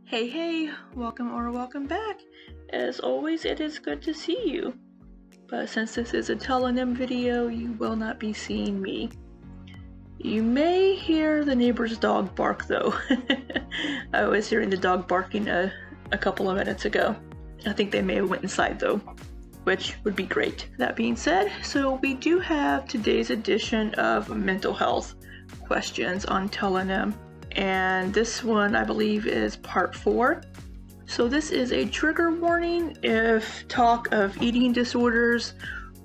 Hey, welcome back. As always, it is good to see you. But since this is a Tellonym video, you will not be seeing me. You may hear the neighbor's dog bark though. I was hearing the dog barking a couple of minutes ago. I think they may have went inside though, which would be great. That being said, so we do have today's edition of mental health questions on Tellonym. And this one I believe is part 4. So this is a trigger warning. If talk of eating disorders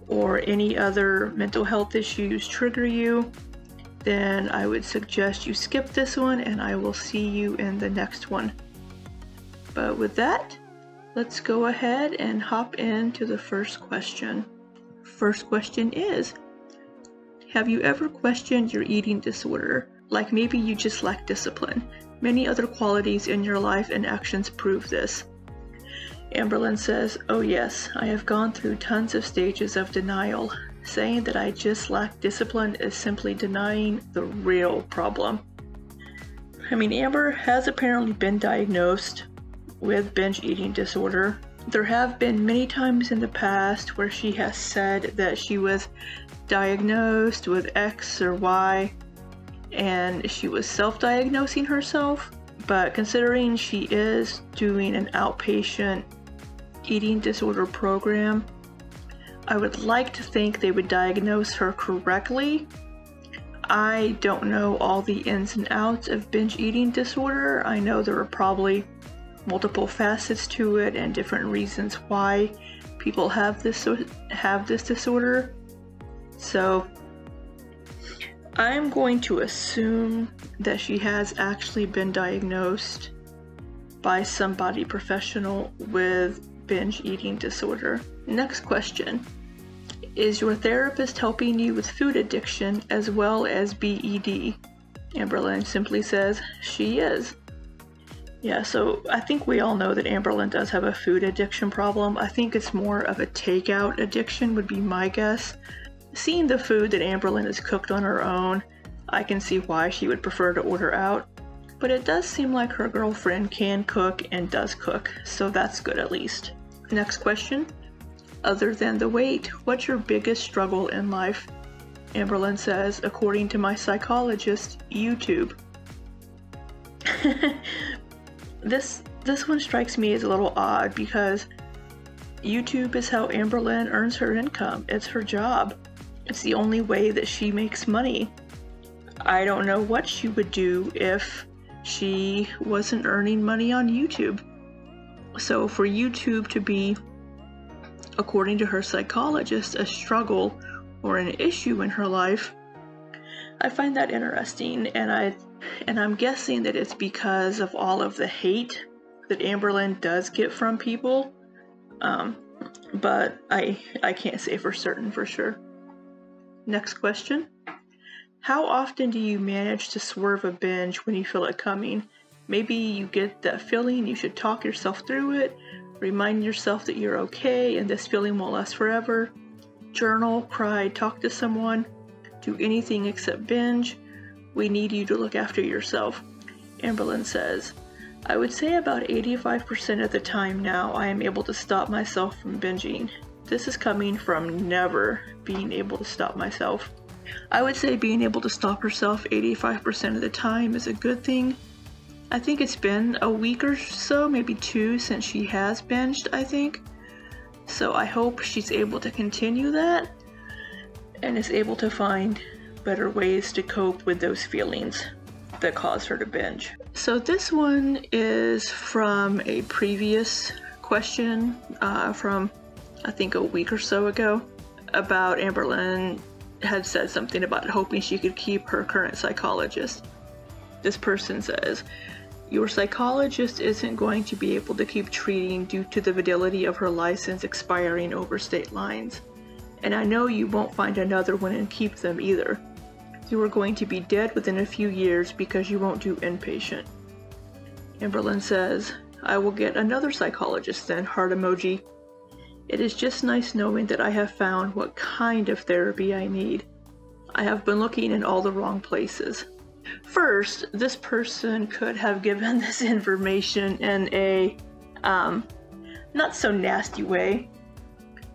or any other mental health issues trigger you, then I would suggest you skip this one and I will see you in the next one. But with that, let's go ahead and hop into the first question. First question is, have you ever questioned your eating disorder? Like maybe you just lack discipline. Many other qualities in your life and actions prove this. Amberlyn says, oh yes, I have gone through tons of stages of denial. Saying that I just lack discipline is simply denying the real problem. I mean, Amber has apparently been diagnosed with binge eating disorder. There have been many times in the past where she has said that she was diagnosed with X or Y, and she was self-diagnosing herself, but considering she is doing an outpatient eating disorder program, I would like to think they would diagnose her correctly. I don't know all the ins and outs of binge eating disorder. I know there are probably multiple facets to it and different reasons why people have this disorder. So I'm going to assume that she has actually been diagnosed by somebody professional with binge eating disorder. Next question. Is your therapist helping you with food addiction as well as BED? Amberlyn simply says she is. Yeah, so I think we all know that Amberlyn does have a food addiction problem. I think it's more of a takeout addiction would be my guess. Seeing the food that Amberlyn has cooked on her own, I can see why she would prefer to order out. But it does seem like her girlfriend can cook and does cook, so that's good at least. Next question. Other than the weight, what's your biggest struggle in life? Amberlyn says, according to my psychologist, YouTube. This one strikes me as a little odd because YouTube is how Amberlyn earns her income. It's her job. It's the only way that she makes money. I don't know what she would do if she wasn't earning money on YouTube. So for YouTube to be, according to her psychologist, a struggle or an issue in her life, I find that interesting, and I'm guessing that it's because of all of the hate that Amberlyn does get from people. But I can't say for certain for sure. Next question. How often do you manage to swerve a binge when you feel it coming? Maybe you get that feeling, you should talk yourself through it, remind yourself that you're okay and this feeling won't last forever. Journal, cry, talk to someone, do anything except binge. We need you to look after yourself. Amberlyn says, I would say about 85% of the time now I am able to stop myself from binging. This is coming from never being able to stop myself. I would say being able to stop herself 85% of the time is a good thing. I think it's been a week or so, maybe 2, since she has binged, I think. So I hope she's able to continue that and is able to find better ways to cope with those feelings that cause her to binge. So this one is from a previous question from I think a week or so ago about Amberlyn had said something about hoping she could keep her current psychologist. This person says, your psychologist isn't going to be able to keep treating due to the validity of her license expiring over state lines. And I know you won't find another one and keep them either. You are going to be dead within a few years because you won't do inpatient. Amberlyn says, I will get another psychologist then, heart emoji. It is just nice knowing that I have found what kind of therapy I need. I have been looking in all the wrong places. First, this person could have given this information in a not so nasty way.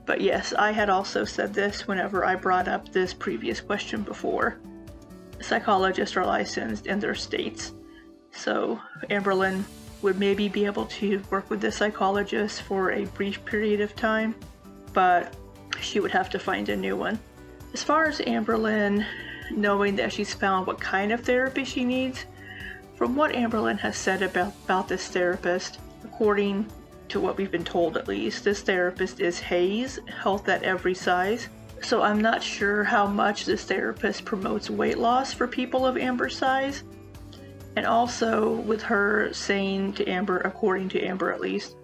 But yes, I had also said this whenever I brought up this previous question before. Psychologists are licensed in their states. So Amberlynn would maybe be able to work with the psychologist for a brief period of time, but she would have to find a new one. As far as Amberlynn knowing that she's found what kind of therapy she needs, from what Amberlynn has said about this therapist, according to what we've been told at least, this therapist is Hayes, Health at Every Size. So I'm not sure how much this therapist promotes weight loss for people of Amber's size. And also with her saying to Amber, according to Amber at least,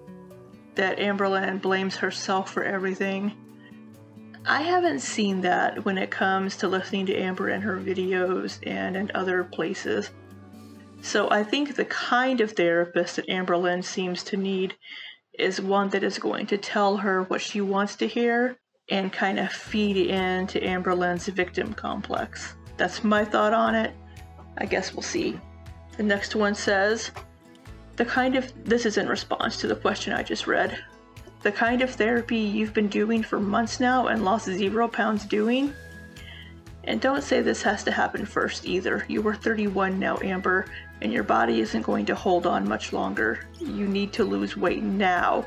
that Amberlynn blames herself for everything. I haven't seen that when it comes to listening to Amber in her videos and in other places. So I think the kind of therapist that Amberlynn seems to need is one that is going to tell her what she wants to hear and kind of feed into Amberlynn's victim complex. That's my thought on it. I guess we'll see. The next one says, this is in response to the question I just read. The kind of therapy you've been doing for months now and lost 0 pounds doing? And don't say this has to happen first either. You are 31 now, Amber, and your body isn't going to hold on much longer. You need to lose weight now.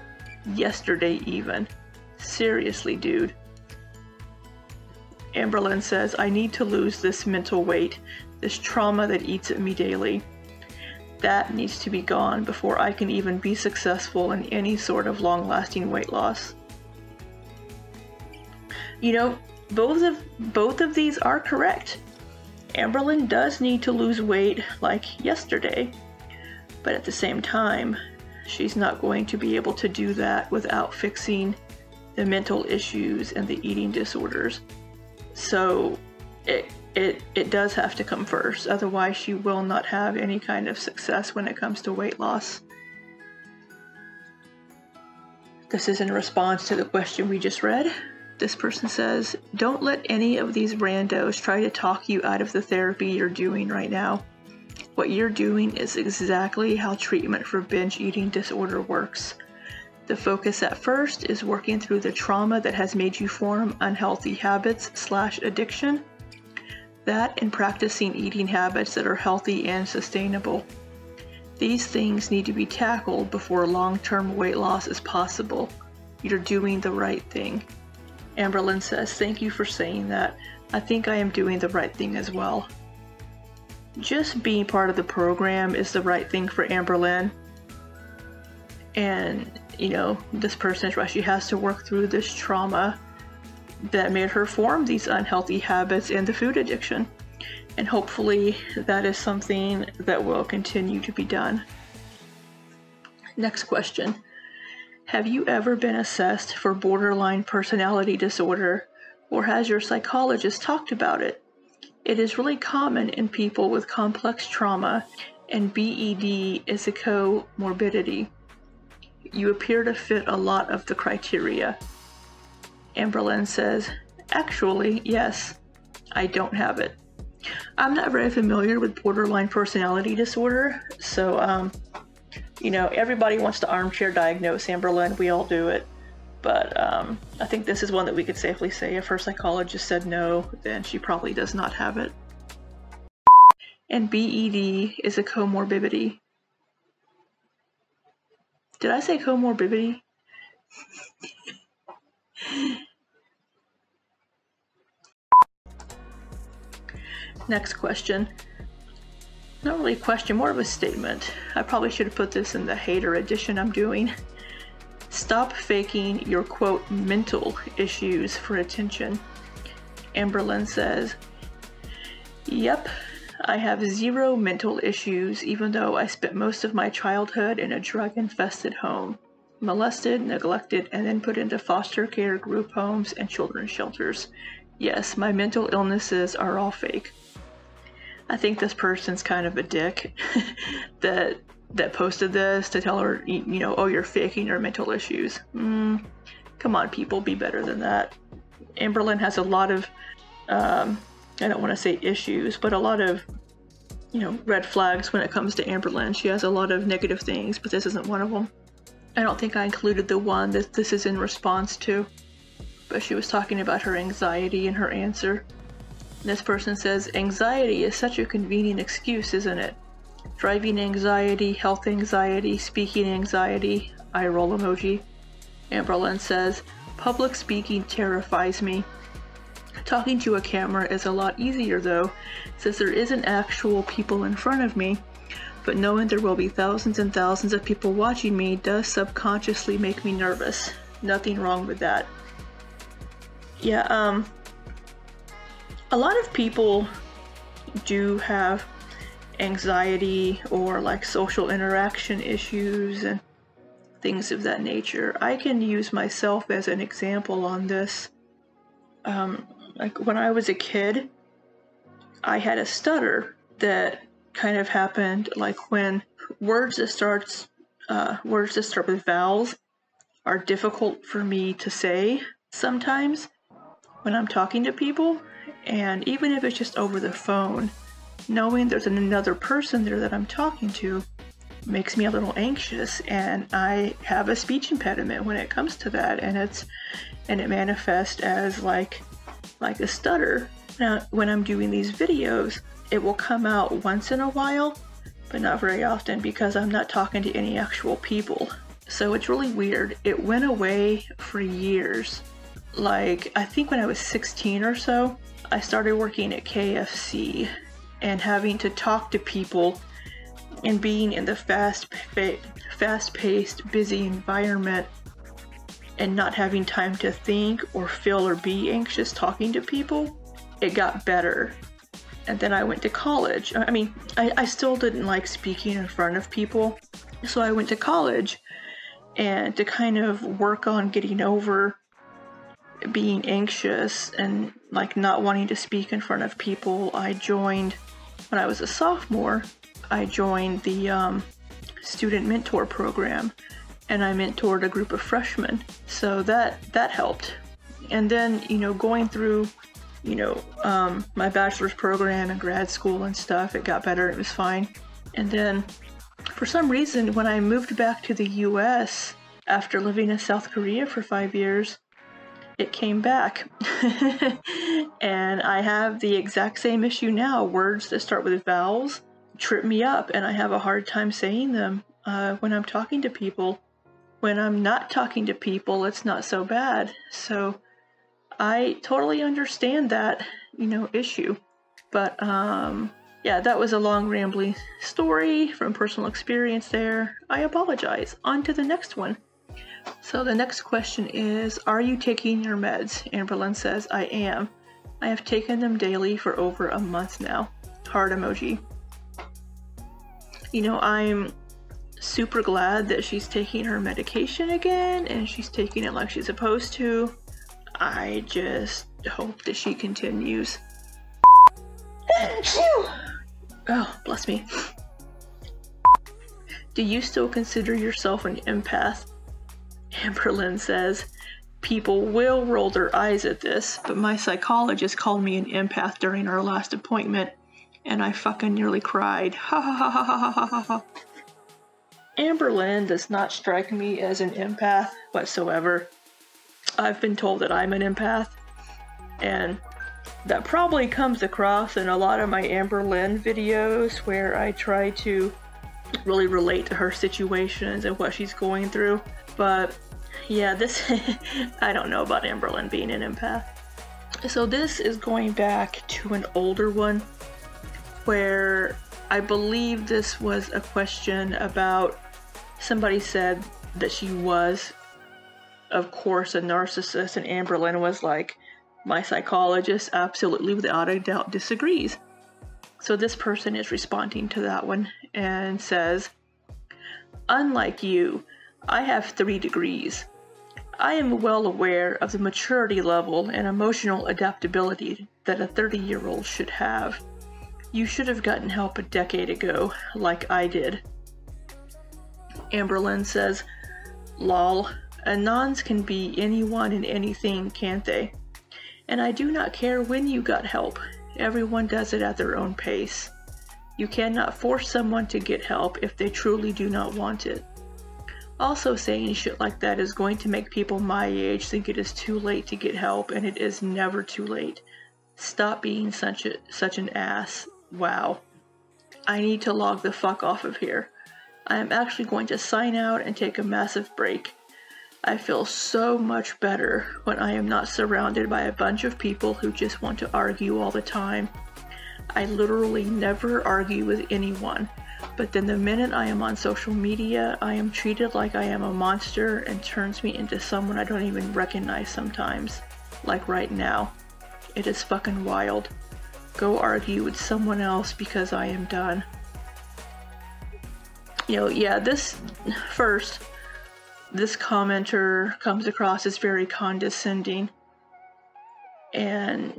Yesterday even. Seriously, dude. Amberlynn says, I need to lose this mental weight, this trauma that eats at me daily. That needs to be gone before I can even be successful in any sort of long-lasting weight loss. You know, both of these are correct. Amberlynn does need to lose weight like yesterday, but at the same time, she's not going to be able to do that without fixing the mental issues and the eating disorders. So it does have to come first, otherwise she will not have any kind of success when it comes to weight loss. This is in response to the question we just read. This person says, don't let any of these randos try to talk you out of the therapy you're doing right now. What you're doing is exactly how treatment for binge eating disorder works. The focus at first is working through the trauma that has made you form unhealthy habits/addiction. That and practicing eating habits that are healthy and sustainable. These things need to be tackled before long-term weight loss is possible. You're doing the right thing. Amberlynn says, thank you for saying that. I think I am doing the right thing as well. Just being part of the program is the right thing for Amberlynn. And, you know, this person is right. She has to work through this trauma that made her form these unhealthy habits and the food addiction. And hopefully that is something that will continue to be done. Next question. Have you ever been assessed for borderline personality disorder, or has your psychologist talked about it? It is really common in people with complex trauma, and BED is a comorbidity. You appear to fit a lot of the criteria. Amberlynn says, actually, yes, I don't have it. I'm not very familiar with borderline personality disorder, so, you know, everybody wants to armchair diagnose Amberlynn. We all do it. But I think this is one that we could safely say if her psychologist said no, then she probably does not have it. And BED is a comorbidity. Did I say comorbidity? Next question. Not really a question, more of a statement. I probably should have put this in the hater edition I'm doing. Stop faking your, quote, mental issues for attention. Amberlynn says, yep, I have 0 mental issues, even though I spent most of my childhood in a drug-infested home. Molested, neglected, and then put into foster care, group homes, and children's shelters. Yes, my mental illnesses are all fake. I think this person's kind of a dick that posted this to tell her, you know, oh, you're faking your mental issues. Come on, people, be better than that. Amberlynn has a lot of, I don't want to say issues, but a lot of red flags when it comes to Amberlynn. She has a lot of negative things, but this isn't one of them. I don't think I included the one that this is in response to, but she was talking about her anxiety in her answer. This person says, anxiety is such a convenient excuse, isn't it? Driving anxiety, health anxiety, speaking anxiety, eye roll emoji. Amberlynn says, public speaking terrifies me. Talking to a camera is a lot easier though, since there isn't actual people in front of me, but knowing there will be thousands and thousands of people watching me does subconsciously make me nervous. Nothing wrong with that. Yeah, a lot of people do have anxiety or like social interaction issues and things of that nature. I can use myself as an example on this. Like when I was a kid, I had a stutter that kind of happened like when words that start with vowels are difficult for me to say sometimes when I'm talking to people, and even if it's just over the phone, knowing there's another person there that I'm talking to makes me a little anxious, and I have a speech impediment when it comes to that, and it manifests as like a stutter. Now, when I'm doing these videos, it will come out once in a while, but not very often because I'm not talking to any actual people. So it's really weird. It went away for years. Like, I think when I was 16 or so, I started working at KFC and having to talk to people and being in the fast-paced, busy environment and not having time to think or feel or be anxious talking to people, it got better. And then I went to college. I mean, I still didn't like speaking in front of people, so I went to college, and to kind of work on getting over being anxious and like not wanting to speak in front of people, I joined, when I was a sophomore, I joined the student mentor program, and I mentored a group of freshmen. So that helped. And then, going through, my bachelor's program and grad school and stuff, it got better, it was fine. And then for some reason, when I moved back to the US after living in South Korea for 5 years, it came back. And I have the exact same issue now. Words that start with vowels trip me up, and I have a hard time saying them when I'm talking to people. When I'm not talking to people, it's not so bad. So I totally understand that, issue. But yeah, that was a long rambling story from personal experience there. I apologize. On to the next one. So the next question is, are you taking your meds? Amberlynn says, I am. I have taken them daily for over a month now. Heart emoji. I'm super glad that she's taking her medication again, and she's taking it like she's supposed to. I just hope that she continues. Oh, bless me. Do you still consider yourself an empath? Amberlynn says, people will roll their eyes at this, but my psychologist called me an empath during our last appointment, and I fucking nearly cried. Ha ha ha ha ha ha ha ha. Amberlynn does not strike me as an empath whatsoever. I've been told that I'm an empath, and that probably comes across in a lot of my Amberlynn videos where I try to really relate to her situations and what she's going through. But yeah, this I don't know about Amberlynn being an empath. So this is going back to an older one where I believe this was a question about somebody said that she was, of course, a narcissist, and Amberlynn was like, my psychologist absolutely without a doubt disagrees. So this person is responding to that one and says, unlike you, I have 3 degrees. I am well aware of the maturity level and emotional adaptability that a 30-year-old should have. You should have gotten help a decade ago, like I did. Amberlynn says, lol, Anons can be anyone and anything, can't they? And I do not care when you got help. Everyone does it at their own pace. You cannot force someone to get help if they truly do not want it. Also, saying shit like that is going to make people my age think it is too late to get help, and it is never too late. Stop being such an ass. Wow. I need to log the fuck off of here. I am actually going to sign out and take a massive break. I feel so much better when I am not surrounded by a bunch of people who just want to argue all the time. I literally never argue with anyone, but then the minute I am on social media, I am treated like I am a monster and turns me into someone I don't even recognize sometimes. Like right now. It is fucking wild. Go argue with someone else because I am done. Yeah, this commenter comes across as very condescending and,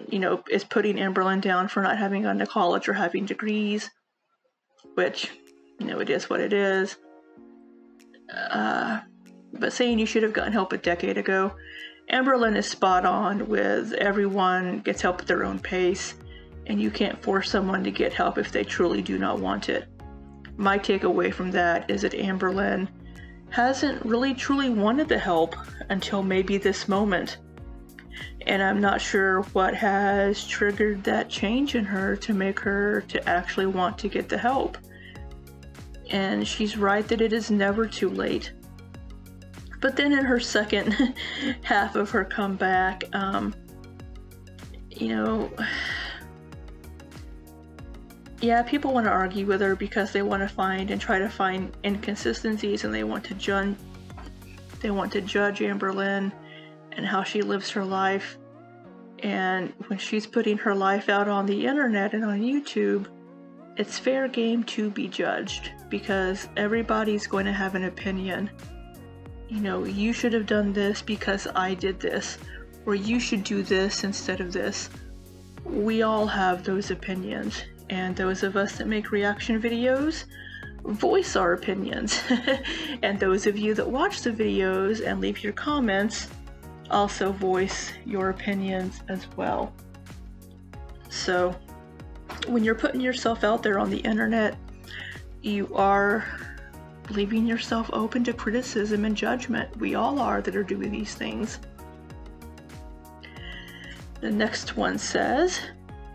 is putting Amberlynn down for not having gone to college or having degrees, which, it is what it is. But saying you should have gotten help a decade ago, Amberlynn is spot on with everyone gets help at their own pace, and you can't force someone to get help if they truly do not want it. My takeaway from that is that Amberlynn hasn't really truly wanted the help until maybe this moment. And I'm not sure what has triggered that change in her to make her to actually want to get the help. And she's right that it is never too late. But then in her second half of her comeback, yeah, people want to argue with her because they want to try to find inconsistencies, and they want to judge Amberlynn and how she lives her life. And when she's putting her life out on the internet and on YouTube, it's fair game to be judged because everybody's going to have an opinion. You should have done this because I did this, or you should do this instead of this. We all have those opinions. And those of us that make reaction videos voice our opinions. And those of you that watch the videos and leave your comments also voice your opinions as well. So when you're putting yourself out there on the internet, you are leaving yourself open to criticism and judgment. We all are that are doing these things. The next one says,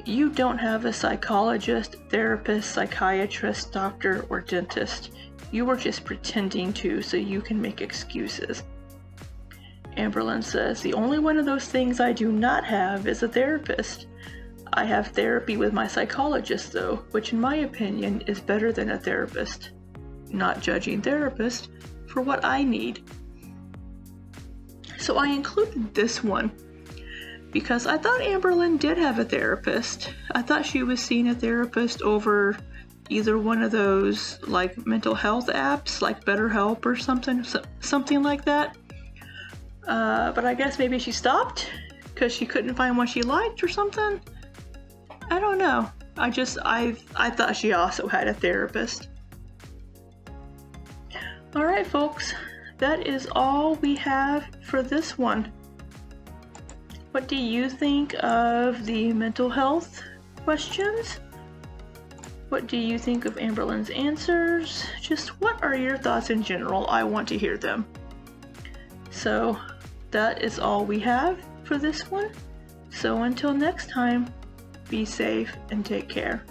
you don't have a psychologist, therapist, psychiatrist, doctor, or dentist. You are just pretending to so you can make excuses. Amberlynn says, the only one of those things I do not have is a therapist. I have therapy with my psychologist though, which in my opinion is better than a therapist. Not judging therapist for what I need. So I included this one because I thought Amberlynn did have a therapist. I thought she was seeing a therapist over either one of those like mental health apps like BetterHelp or something like that. But I guess maybe she stopped because she couldn't find one she liked or something. I don't know. I thought she also had a therapist. Alright folks, that is all we have for this one. What do you think of the mental health questions? What do you think of Amberlynn's answers? Just what are your thoughts in general? I want to hear them. So that is all we have for this one. So until next time, be safe and take care.